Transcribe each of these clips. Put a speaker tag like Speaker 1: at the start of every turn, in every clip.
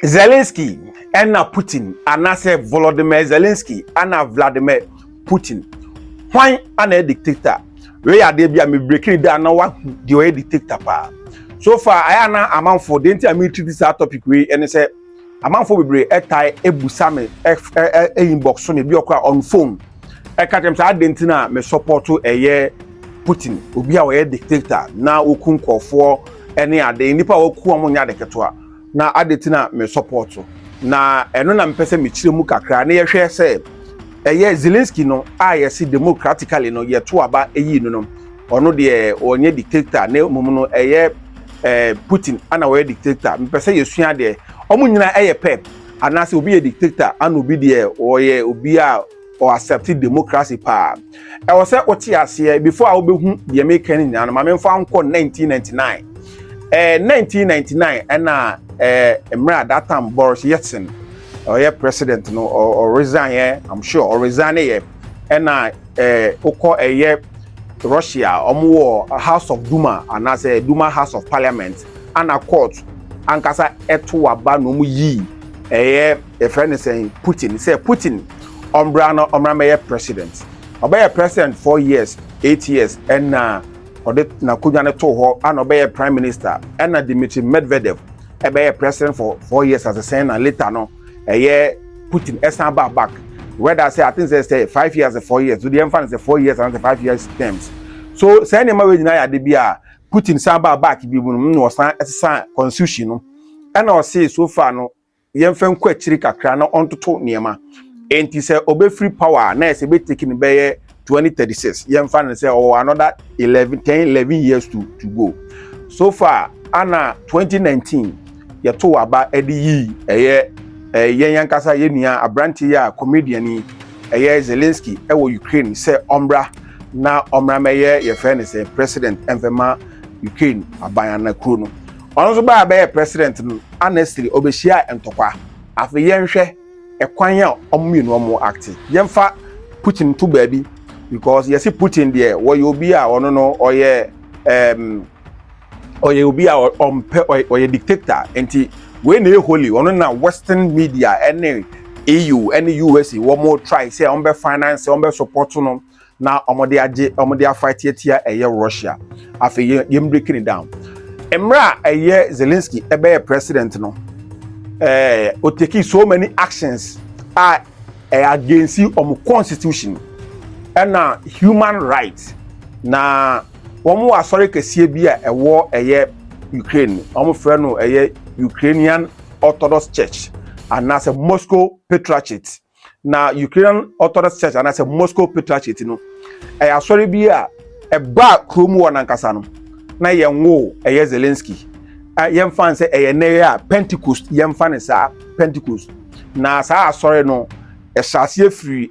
Speaker 1: Zelensky and Putin and I say Volodymyr Zelensky and Vladimir Putin. Why an a dictator? We are there be breaking down now what the dictator pa. So far I am a man for the entire this topic we and say a man for we a tie ebusame inbox so maybe on phone. I catch them say Argentina me support to a year Putin obi a dictator na okunko for any ade nipa oku amonya de ketoa na Argentina me support na eno na mpese me chire mu kakra na ye hwe se Zelensky no a ye si democratically no ye to aba eyi no ono de onye dictator na mum no Putin ana we dictator mpese ye sua de omo nyina pep anase obi ye dictator ana obi de oye obi a or accept democracy pa. I was say what here before I will be the American in and my found 1999. 1999 and that time Boris Yeltsin or president no or resign here, I'm sure, or resign here. And a year Russia or House of Duma and as a Duma House of Parliament and a court and kasa etu abanu yi a friend is saying Putin say Putin Omra president. Obey president 4 years, 8 years, and na kujane toho and obey prime minister and Dmitry Medvedev obey president for 4 years as a senator and later no a year Putin Asonaba back. Whether I say I think they say 5 years and 4 years. Do the infant say 4 years and 5 years terms. So say any way na de bia Putin samba back bi no san constitution no. And I say so far no yemfen kwa chiri kakra na ontoto niema. Enti say obe free power na say be taking be 2036 yemfa say another 11 years to go. So far ana 2019 ye to aba edi yi yen yankasa ye nua abranti ya comedian Zelensky wo Ukraine say ombra na omra meye ye friend say president emfema Ukraine abaya na kuro no ono so ba be president no honestly obehia entokwa afa yenhwe ekwan ya omumienu omo act yemfa Putin to baby because you see Putin there where you be a ono no oye obi a oye dictator enti we na holy ono na western media any EU any US one more try say on be finance on be support no na omode fight here Russia afa yem breaking it down emra Zelensky ebe president no o taking so many actions against constitution and human rights na womo asori kese bia ewo Ukraine omo frɛ no Ukrainian Orthodox Church and as a Moscow Patriarchate na Ukrainian Orthodox Church and as a Moscow Patriarchate no asori bia ba kromu wonankasa no na yenwo Zelensky yemfa say na Pentecost yemfa sa Pentecost na sa asori no esase free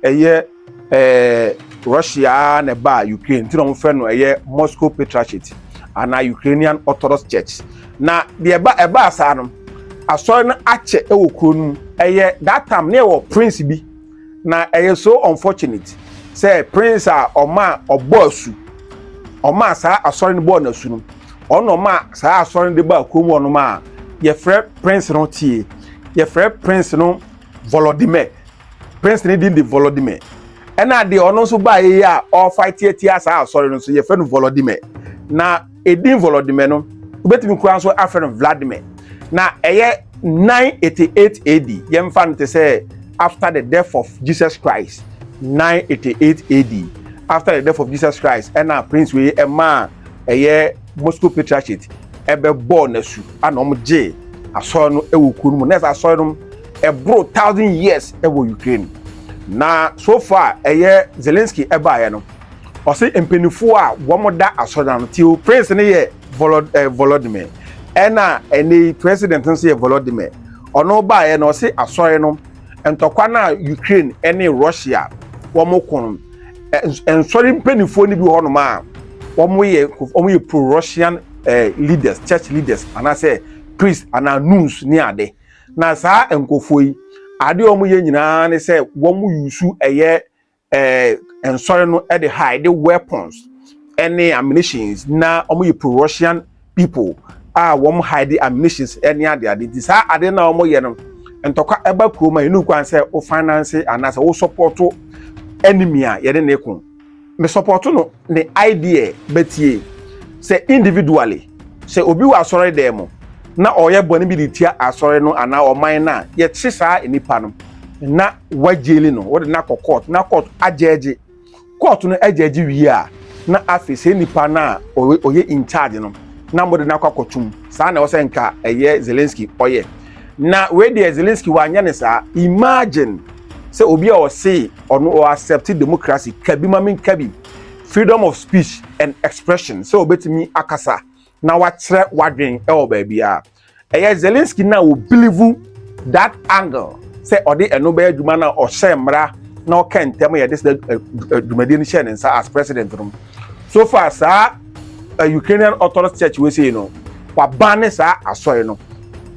Speaker 1: Russia na ba Ukraine ti no mfa no Moscow Patriarchate and Ukrainian Orthodox Church na the eba sa no asori na ache ewo kronu that time na ewo prince bi na so unfortunate say prince a oma obosu oma sa asori no bo na su no ono ma sa asori de ba kromu ono ma ye frɛ prince no tie ye frɛ prince no Volodymyr prince ne di Volodymyr ena de ono so ba ye a all fight tie sa asori no so ye frɛ no Volodymyr na edin Volodymyr no obetimi kura so afrɛ no Vladimir na 988 AD yemfa nte say after the death of Jesus Christ 988 AD after the death of Jesus Christ ena prince we ema Moscow Patriarchate ebe born nasu ana omje asoro no ewo kunu mu na asoro no ebro 1000 years ewo Ukraine na so far Zelensky eba no o say empenifo a womoda asoro no ti prince ne ye Volodymyr ena eni president nso ye Volodymyr ono ba no say asoro no entokwa na Ukraine ene Russia womokon ensori empenifo ni bi ho no ma omo ye pro-Russian leaders, church leaders, and I say priests and nuns ni ade. Na sa enkofoi ade omo ye nyina ne say womo yusu ensori no the hide the weapons any ammunitions na omo ye pro-Russian people wom hide ammunitions any ade nti saa ade na omo ye no ntokwa eba kroma enu kwan se o finance anase o support enemy a ye ne ko me support no the idea betie say individually say obi wa asore dem na oye boni bi ditia asore no ana oman na ye chi saa enipa no na wajeli no wo de na court na court ajeje court no ajeje wi a na afise enipa na oye in charge no na mo de na kwakotum saa na wo se nka eye Zelensky oye na we de Zelensky wa anya ne saa imagine say obi o say ono o accept democracy kabi mamin kabi freedom of speech and expression so obetimi akasa na wa kire wadwen e o ba bia eye Zelensky na o believe that angle say odi eno ba adwuma na o shemra na o kentem ye this dwumadi ni share nsa as president room so far sa Ukrainian Orthodox Church we say no wa ban sa asoy no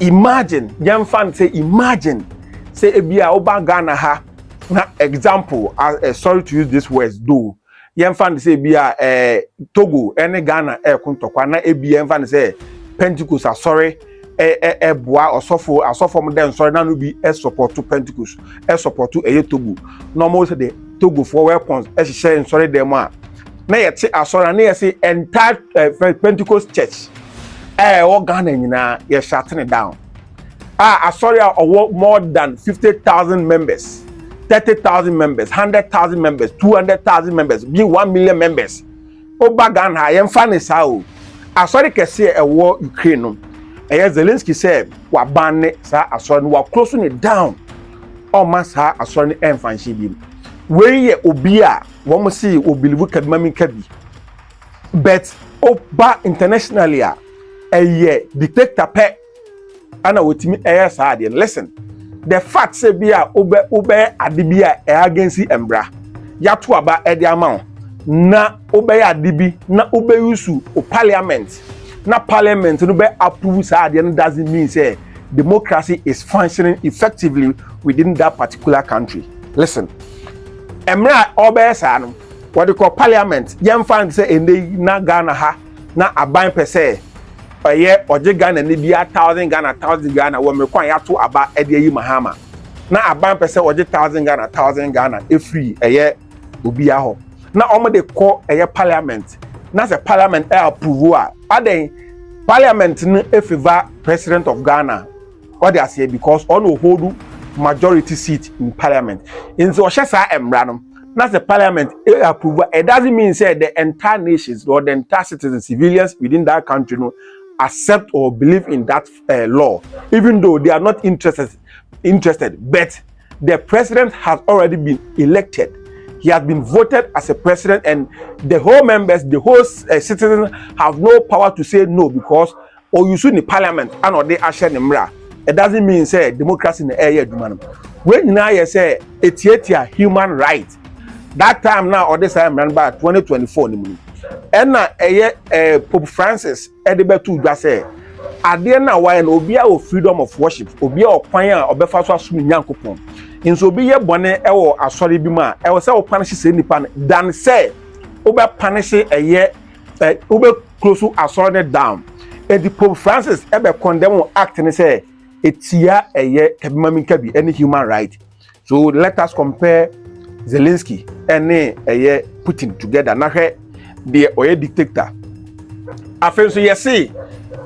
Speaker 1: imagine young fan say imagine say ebia oba Ghana ha na example sorry to use this words do young fan say ebia Togo any Ghana kuntokwa na ebia young fan say Pentecost sorry boa osofo mo den sorry na no bi support to Pentecost support to Togo normal say the Togo for weapons share sorry dem a na yete asora na yesi entire Pentecost church o Ghana nyina ye shutting it down asori more than 50,000 members 30,000 members 100,000 members 200,000 members be 1 million members oba Ghana ye mfa ne sa o asori kese ewo Ukraine no Zelensky said wa ban sa asori wa close it down o ma sa asori emfa nshi bi we ye obi a wo mo see obilivu kadmami kabi but oba internationally dictator pe ana wotimi sa ade listen the fact say bia obe adibia against embra yato aba ede ama na obe adibi na obe yusu o parliament na parliament no be approve sa ade no doesn't mean say democracy is functioning effectively within that particular country listen emra obe sa no what they call parliament yem fan say ende na Ghana ha na aban pese oye oje Ghana ni bia 1,000 Ghana wo me kwan yato aba ede yi mahama na aban pese oje 1,000 Ghana e free eye obi aho na omo de call eye parliament na say parliament approve a aden parliament no e favor president of Ghana what they say because on hold majority seat in parliament in so shesa emra no na the parliament approve it doesn't mean say the entire nations or the entire citizens civilians within that country no accept or believe in that law even though they are not interested but the president has already been elected. He has been voted as a president and the whole members, the whole citizens have no power to say no because or you should in parliament and or they asher nemra. It doesn't mean say democracy in the area human. When now you say it's human right. That time now or this time remember 2024 and na Pope Francis edebetu dwa say ade na why na obi a freedom of worship obi a okwan a obefa so asum nyankopon inso obi ye bone ewo asori bi ma ewo say o punish say nipa dan say obe punish obe close asori down and the Pope Francis ebe condemn act ni say etia kabimami kabi any human right. So let us compare Zelensky and Putin together. Na the oye dictator. After so you see,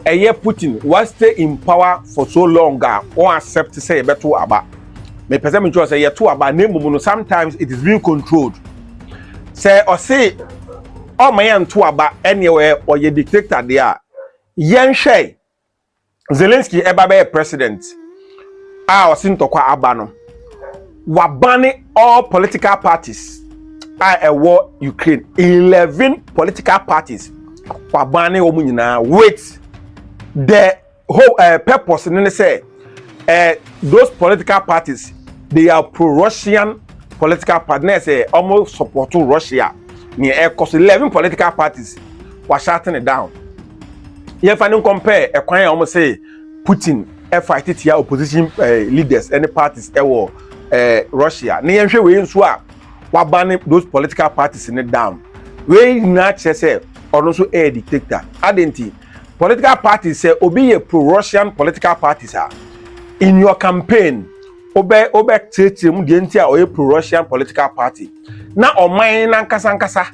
Speaker 1: Putin was stay in power for so long or accept to say better about. Me person me say too about name sometimes it is being controlled. Say or say oh my too about anywhere or ye dictator there. Yen shey Zelensky eba be president. Osinto kwa abano. Wabani all political parties war Ukraine 11 political parties wabani omunyina with the whole purpose and say those political parties they are pro-Russian political partners almost support to Russia near cause 11 political parties were shutting it down. You find compare a almost say Putin fight it here opposition leaders any parties war Russia. Niyenhwe we nso a wabane those political parties in it down. We na chese or also a dictator. Adenti political parties say obi a pro-Russian political parties are in your campaign obe tete mu de ntia or a pro-Russian political party na oman na nkasa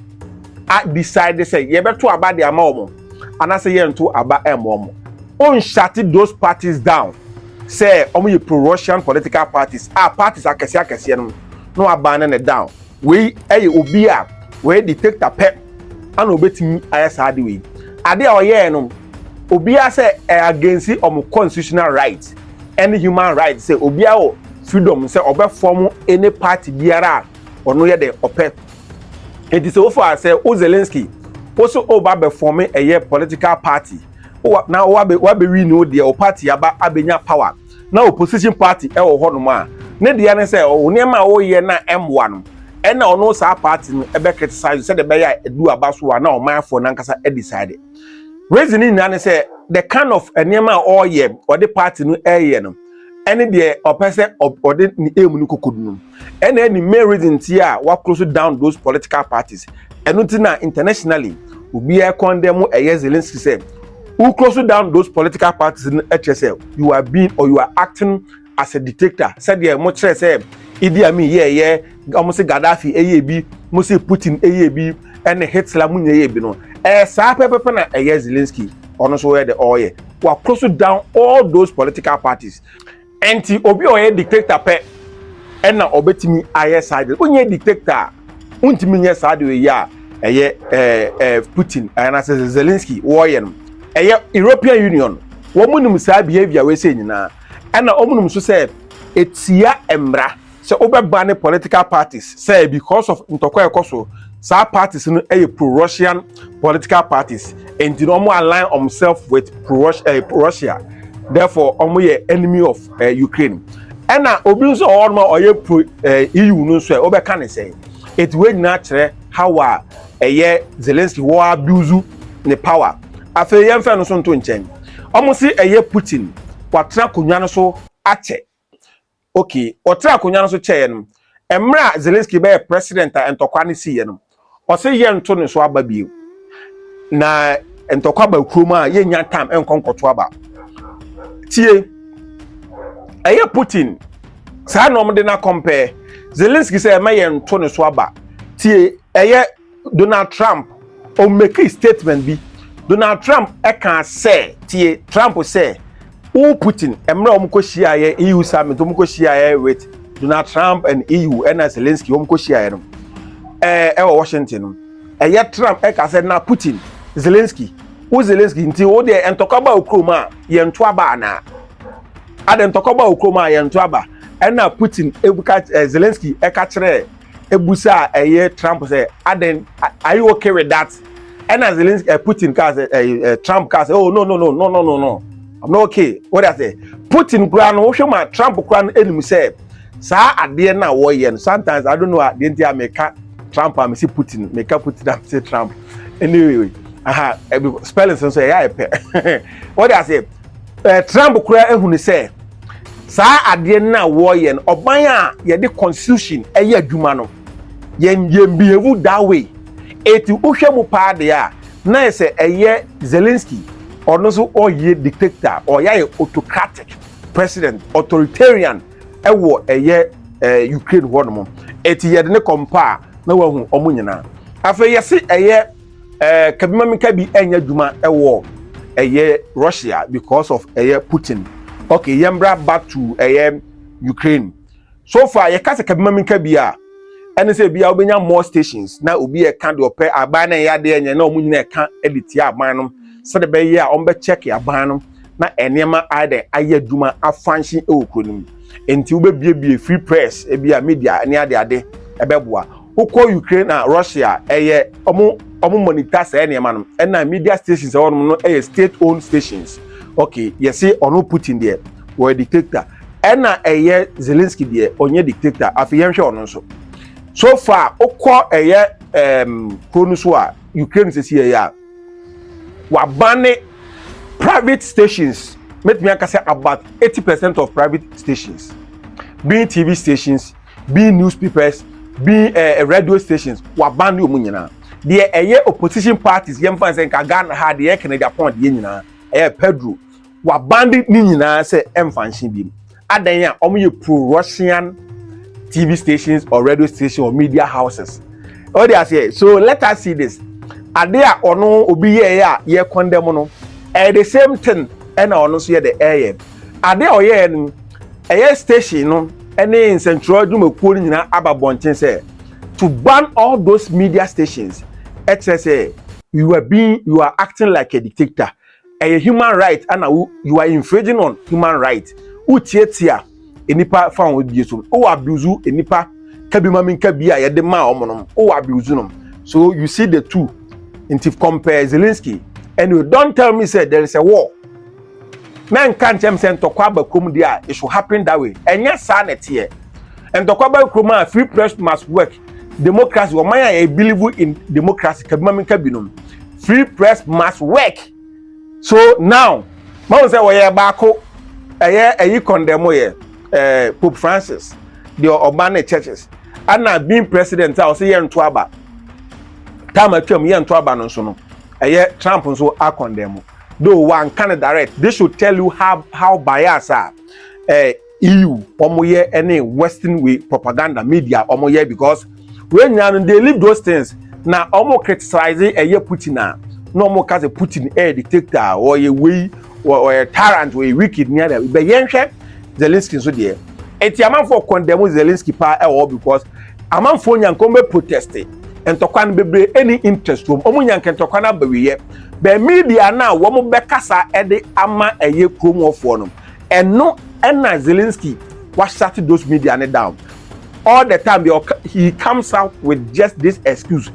Speaker 1: a decide say ye beto aba de ama omo ana say ye nto aba omo on shut those parties down say omo ye pro-Russian political parties parties akese no aba na down we obi a we dictator pep and obetimi ayesa de we ade a oye no obi a say against omo constitutional rights and human rights say obi a freedom say obe form any party biara ono ye de opep it is so far say Zelensky also oba be form a political party now wa be we know the party aba abenya power now opposition party e wo hono ma ne de ne say o ne ma wo ye na M1 e na ono sa party no e be criticize say the be ya edu aba so na o man for na nkasa e decide reasoning na ne say the kind of enema all ye or the party no e no any the opese or the aim no kokodu no any main reason tia wa close down those political parties and na internationally obi e condemn Zelensky say who close down those political parties in HSL you are being or you are acting as a dictator said there much say Idi Amin almost Gaddafi bi mo say Putin bi and Hitler mu bi no sa pepe na Zelensky ono so the oil wa close down all those political parties enti obi oye dictator pe na obetimi aye side onye dictator untimi nye side we ya Putin na Zelensky woye no European Union wo munum sa behavior we say nyina na omunum so say etia emra say obeba political parties say because of ntokwa ekoso sa parties no pro-Russian political parties and no more align themselves with pro-Russia. Therefore, omo enemy of Ukraine. And now, obi so or pro EU no so obe kan say it wey natural how Zelensky wo abuse the power. Afa yem fa no so nto nchen. Omo si Putin kwatra konwa no so ache. Okay, otra konwa no so che no. Emra Zelensky be president entokwa ne si ye no. O se ye nto ne so aba bio. Na entokwa ba kroma ye nya time enkonkoto aba. Tie Putin sa no mde na compare Zelensky say ma ye nto ne so aba. Tie Donald Trump o make a statement bi Donald Trump can say tie Trump say who Putin emra omko shia ye EU summit omko shia ye with Donald Trump and EU and Zelensky omko shia ye no Washington no Trump can say na Putin Zelensky who Zelensky nti o de entokaba okroma ye nto aba na ade ntokaba okroma ye nto aba na Putin ebuka Zelensky ka kire ebusa Trump say aden are you okay with that and as Zelensky Putin Trump say oh no I'm not okay what I say Putin kura no hwe ma Trump kura no enum say sa ade na wo ye sometimes I don't know the entire make Trump am see Putin make Putin am say Trump anyway spelling so what I say Trump kura ehunu say sa ade na wo ye no oban a ye de constitution adwuma no ye behave that way eti uhwe mu pa de a na say Zelensky or no so or ye dictator or ye autocratic president authoritarian ewo Ukraine one mo eti ye de ne compare na wahu omo nyina afa ye se kabima mika bi enya dwuma ewo Russia because of Putin. Okay, yembra back to Ukraine. So far ye kase kabima mika bi a ene se bia obenya more stations na obi e kan de ope aban na ya de enya na omu nyina e kan edit ya aban no so de be ye a ombe check ya aban no na enema ade ayaduma afanshi ewokronum enti wo be bie free press e bia media ne ade ebeboa ukọ Ukraine na Russia omo monitor say enema no na media stations e wono no state owned stations. Okay, you see ono Putin there we dictator na Zelensky there onye dictator afiyen hwe ono so. So far, ukọ konuswa Ukraine says here wa ban private stations. Let me say about 80% of private stations, being TV stations, being newspapers, being radio stations, wa ban you munyana. The opposition parties yem fan say Ghana had the Canada point yen nyina. Pedro wa bandit ni nyina say emfanshin bi adan ya omo ye pro-Russian TV stations or radio stations or media houses. Oh, they are say, so let us see this. Adea ono obi ye condemn no. The same thing and ono so ye the air. Adea oye no air station no any in central Jumekuo nyina ababonten say to ban all those media stations. It say you are acting like a dictator. A human right and you are infringing on human right. Utietia enipa fa won bi so o abuse enipa kabima minka bia ye de ma omonom o abuse nom. So you see the two. And if compare Zelensky and you don't tell me say there is a war. Man can't tell me say tokwa ba krom dia it should happen that way. Enya sa net here. And tokwa ba krom free press must work. Democracy or man believe in democracy kabima minka binom. Free press must work. So now man say we baako ayi condemn ye Pope Francis the Urbane churches and now being president I say yen to aba time atwam yen to aba no so no Trump nso a condemn though one can direct they should tell you how bias are EU omoye any western way propaganda media omoye because when they leave those things now omo criticize Putin no omo cause Putin a dictator or a way or a tyrant or a wicked near them be yenhwe Zelensky so there eti amanfo condemn Zelensky pa because amanfo nyankombe protesting and tokwan bebre any interest room omo nyanken tokwana bawiye be media na wo mo bekasa ede ama eye kromofo no eno na Zelensky was shutting those media down all the time. He comes out with just this excuse.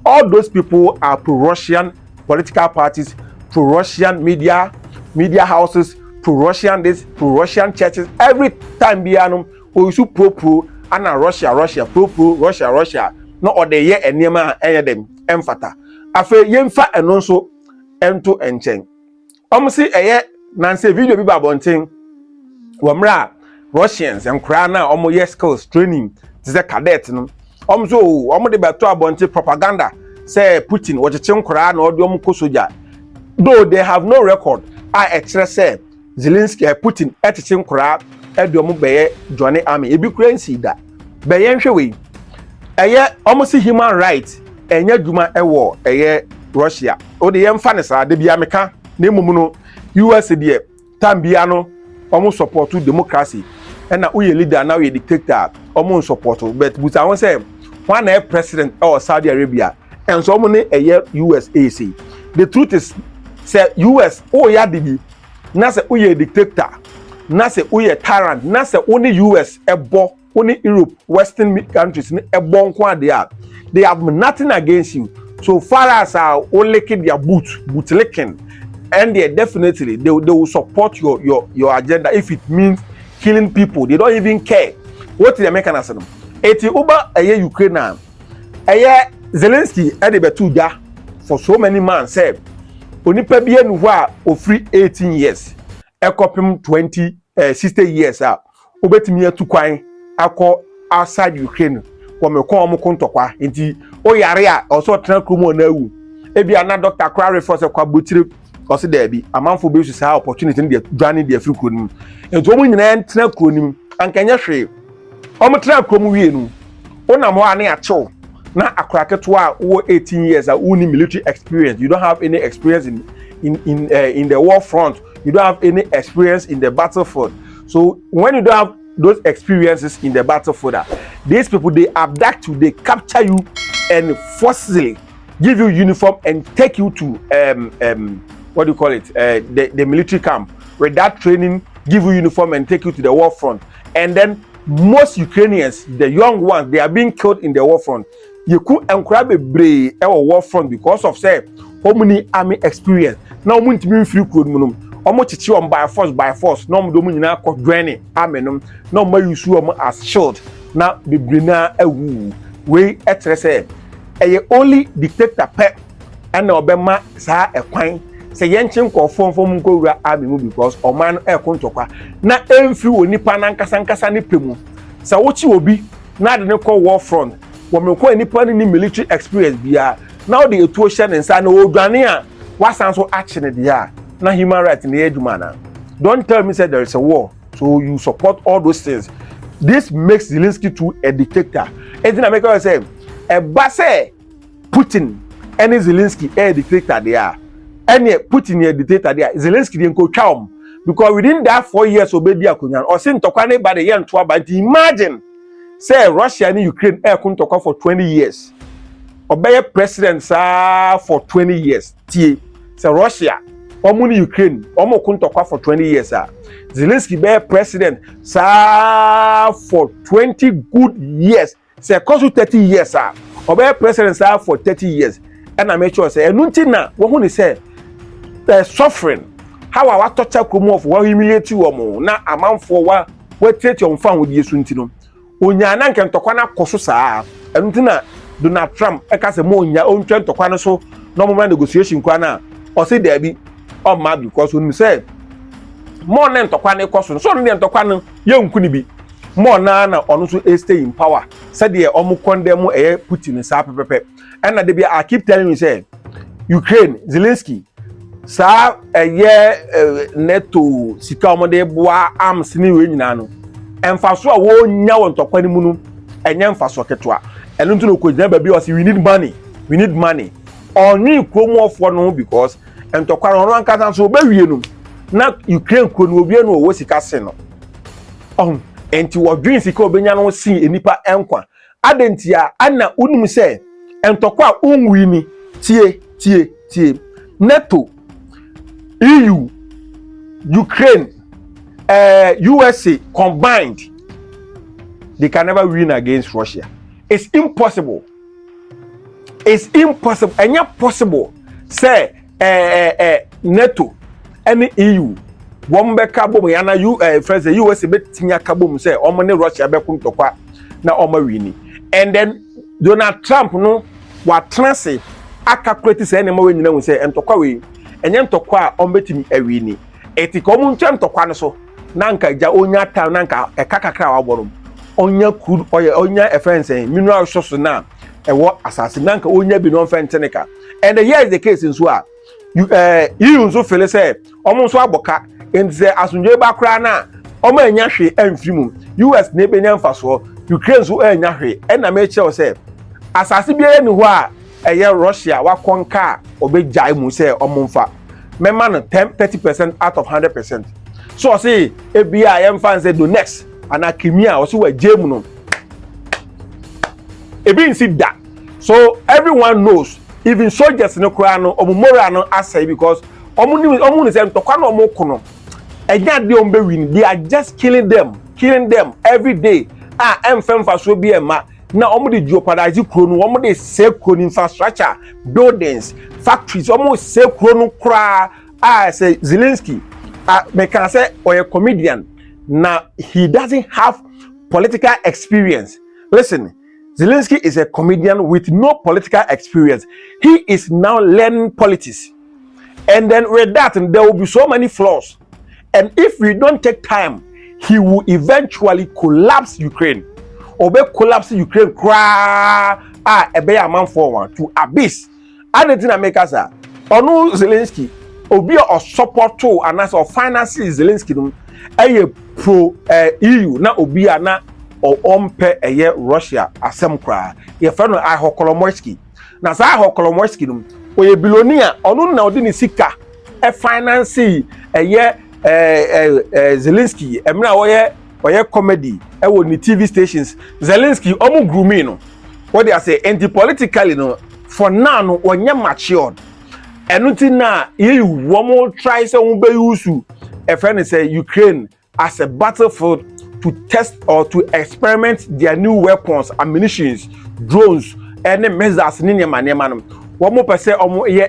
Speaker 1: All those people are pro-Russian political parties, pro-Russian media houses, pro-Russian this, pro-Russian churches. Every time bianum we should pro and Russia pro Russia. Not all the year and nema any them emphata. Afe yemfa enonso ento enchen. See Nancy video bi babonten. Wamra Russians and Krana omo skills training this a cadet no so omo de beto abonte propaganda say Putin what chem kra na odom ko soja though they have no record say Zelensky Putin etchem kra edom beye join army e bi currency da beye nhwe we omo see human rights enya dwuma ewo Russia o de yem fa ne sa de bia meka na emum no US de tambia no omo support to democracy and now we leader now we dictator omo support but I want say one president or Saudi Arabia and so many USA. The truth is say US ya dibi na say we dictator na say we tyrant na say only US ebo only Europe western countries ebo nko they have nothing against you so far as only their boot licking and they definitely they will support your agenda if it means killing people. They don't even care what the mechanism. Eti uba Ukraine Zelensky ede betu ja for so many months say onipa bia nu ho o free 18 years ekopim 60 years obetimi atu kwan akọ outside Ukraine wo me kon omo kontokwa enti o yare a oso tran kromo na awu ebia na Dr. Crowley for se kwa botire cause there be amanfo be su say opportunity dey dwane dey free kronim enti omo nyina tran kronim ankanya hwe omo tran krom wie nu onam ho ane achew na akraketo a wo 18 years a uni military experience you don't have any experience in the war front you don't have any experience in the battlefield so when you don't have those experiences in the battlefield these people they abduct you they capture you and forcibly give you uniform and take you to what do you call it the military camp where that training give you uniform and take you to the war front and then most Ukrainians the young ones they are being killed in the war front you could encourage brave our war front because of say how many army experience now want to be free code munum omo chichi on by force no mo do nyina ko dwene amenum no ma use omo as shield na bebrina awu we etre say only dictator pe and obema sa ekwan say yenchin ko fom ko wura army mu because oman e kontokwa na emfi onipa na nkasa ne pemu sa wochi obi na de ne ko war front wo me ko enipa ni military experience bia now the etuohye ne nsa na odwane a wasan so action dia na human rights in the edumana. Don't tell me say there is a war, so you support all those things. This makes Zelensky to a dictator. Anything America say, a basse Putin, any Zelensky a dictator they are. Any Putin a dictator they are. Zelensky didn't go charm because within that 4 years obedi akunyan or sin tokwane by the year and 12. But imagine say Russia and Ukraine air kun tokwa for 20 years. Obey president for 20 years. Say Russia. Omuni Ukraine, omo kuntokwa for 20 years. Zelensky be president for 20 good years. Say cause 30 years. Obey president for 30 years. And I make sure say enunti na wo say suffering. How I torture kromo of what humiliate you omo na amanfo wa treat your fan with yesu ntino. Onya na nke ntokwa na koso saa. Enunti na Donald Trump eka se mo onya ontwe ntokwa no so no moment negotiation kwa na o say there be oh my because when you say more than tokwane koso so no tokwane ye nkuni bi more na ono so stay in power said the omu condemn Putin sa pepe and na dey I keep telling you say Ukraine Zelensky sa NATO sika omo dey boa arms ni we nyina no emfaso a wo nya won tokwane mu no enye emfaso ketwa enu ntu no ko gyina ba bi o say we need money only kromofo no because and to kwara ono anka so obawie no na Ukraine kro no obie no wo sika se no enti wo dwin sika obenya no si enipa enkwa adentia ana unum se entokwa unwi ni tie NATO EU Ukraine USA combined they can never win against Russia. It's impossible and yet possible say NATO and EU one be kabom yana friends the US be tinya kabom say omo ne Russia be kun tokwa na omo wini and then Donald Trump no wa transe calculate say na we nyina say entokwa we enye ntokwa a ombetimi awini etiko mu ntwa ntokwa no so na nka ja onya ta na nka ekakakra wa borom onya crude oil onya friends mineral resources na ewo asase na nka onya bi no fentenika and here is the case in so you nso fele say omo nso aboka enti asunje ba kra na omo anya hwe amfimu US na ebenya mfaso Ukraine so anya hwe na me che say asase bi ni ho a eye Russia wa konka obejai mu say omo mfa memma no 30% out of 100%. So say ebia I fan say do next ana kimia o so wa jemu no ebi sit that. So everyone knows even soldiers no kra no omumora no asai because omu say ntokwa no omu kono enya de ombe win they are just killing them every day emfemfa so bi ema na omu de jeopardize kro no omu de save kro infrastructure buildings factories omu save kro no kra say Zelensky me can say or a comedian now he doesn't have political experience. Listen, Zelensky is a comedian with no political experience. He is now learning politics. And then with that, there will be so many flaws. And if we don't take time, he will eventually collapse Ukraine. Or be collapse Ukraine a be a man forward to abyss. And the thing that make us Onu Zelensky obi or support to and as of financing Zelensky no pro EU na obi na or ompe Russia asem kra ye friend Iho Kolomoisky na sa Iho Kolomoisky no o billionaire onu na odi ni sika finance Zelensky emna oye comedy wo ni TV stations Zelensky omu grooming no what they say anti-politically no for now no onye matured enuti na EU womo try say won be use a friend say Ukraine as a battlefield to test or to experiment their new weapons, ammunitions, drones, and missiles in your man. One more per se,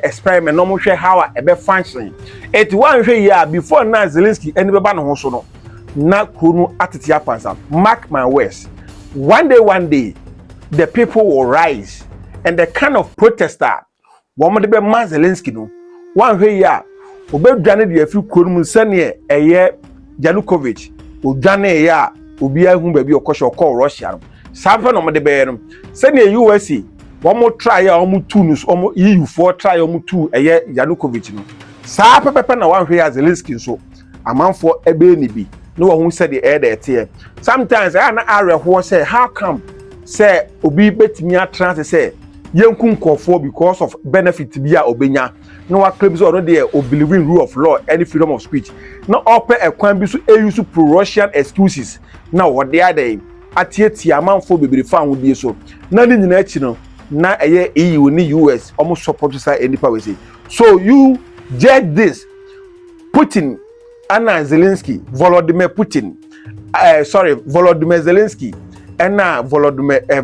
Speaker 1: experiment, no more share how a be functioning. 81 year before now, Zelensky and the ban hosono. Na kunu atitia pansa. Mark my words. One day, the people will rise, and the kind of protester. One more be man Zelensky no. One year, obe dwane de afi kunu sane Yanukovych. Udane ya obi ahun ba bi okosho call Russia no sampa no de be no se ne USA wo mo try ya wo mo tu no wo mo EU for try wo mo tu Yanukovych no saa pepepe na wan hwe ya Zelensky so amanfo ebe ni bi no wo hu se de e de tie sometimes I na arehwo say how come say obi betimi atran say yenku nkofo because of benefit bi a obenya no wa claim so no dey o believe in rule of law any freedom of speech no open ekwan bi so use pro-Russian excuses na wo dey adai atieti amanfo bebere fa ho die so na ni nyina achi no na eye EU ni US almost support say any power say so you judge this Putin and Zelensky Volodymyr Putin Volodymyr Zelensky and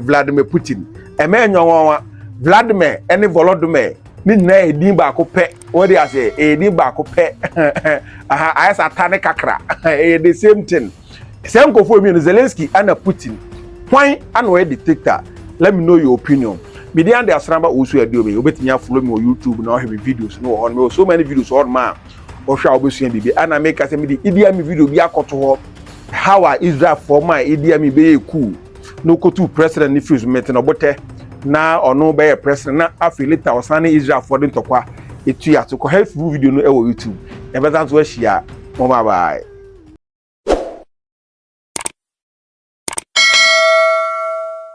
Speaker 1: Vladimir Putin emenyo Vladimir and Volodymyr ni na edin ba ko pe what they say edin ba ko pe I satanic kakra the same thing same go for me Zelensky and Putin why and we dictator let me know your opinion me dey and Asonaba also do me obetimi follow me on YouTube na have videos no on me so many videos on man or shall obesu bibi and I make as me the Idi Amin video bi akoto how are Israel for my Idi Amin be cool no go to president if you meet no bote na ono be president na afilita osane Israel for den tokwa etu ya to ko help video no e wo YouTube e better to share bye bye.